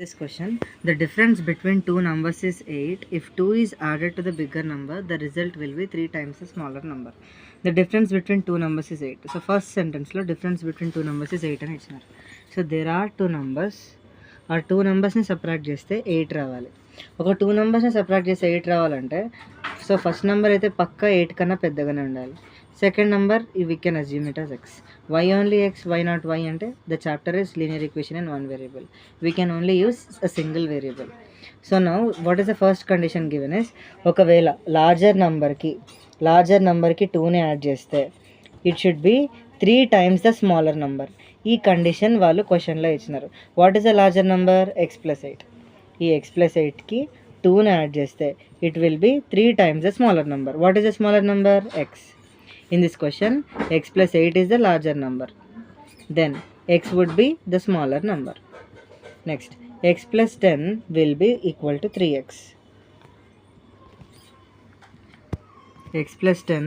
This question, the difference between two numbers is 8. If 2 is added to the bigger number, the result will be 3 times the smaller number. The difference between two numbers is 8. So first sentence lo difference between two numbers is 8 అని ఇచ్చినారు. So there are two numbers. ఆ two నెంబర్స్ని subtract చేస్తే 8 రావాలి. ఒక two నెంబర్స్ని subtract చేస్తే 8 రావాలంటే so first number అయితే పక్కా 8 కన్నా పెద్దగానే ఉండాలి. Second number we can assume it as x. Why only x, why not y అంటే the chapter is linear equation in one variable. We can only use a single variable. So now what is the first condition given is, ఒకవేళ larger నెంబర్కి 2ని add చేస్తే it should be 3 times the smaller number. ఈ condition వాళ్ళు క్వశ్చన్లో ఇచ్చినారు. What is the larger number? x+8. ఈ x+8కి 2ని యాడ్ చేస్తే it will be 3 times the smaller number. What is the smaller number? x. In this question, x+8 is the larger number. Then x would be the smaller number. Next, x+10 will be equal to 3x. x+10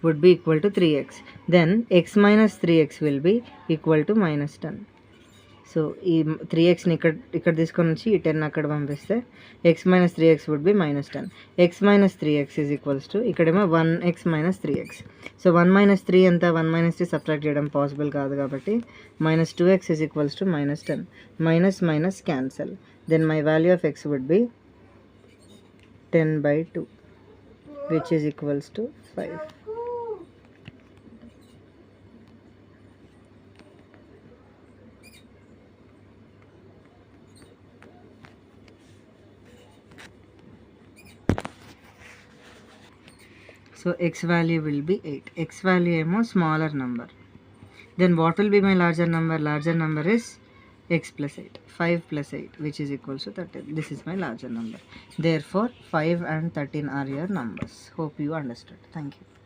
would be equal to 3x. Then x minus 3x will be equal to -10. So ఈ 3xని ఇక్కడ తీసుకొని వచ్చి ఈ 10 అక్కడ పంపిస్తే x minus 3x would be -10. x minus 3x is equals to ఇక్కడేమో 1x minus 3x. So 1 minus 3 ఎంత? 1 minus 3 subtract చేయడం పాసిబుల్ కాదు కాబట్టి -2x is equals to -10. Minus minus cancel. Then my value of x would be 10/2, which is equals to 5. So x value will be 8. X value ఏమో smaller number. Then what will be my larger number? Larger number is x+8. 5+8, which is equals to 13. This is my larger number. Therefore 5 and 13 are your numbers. Hope you understood. Thank you.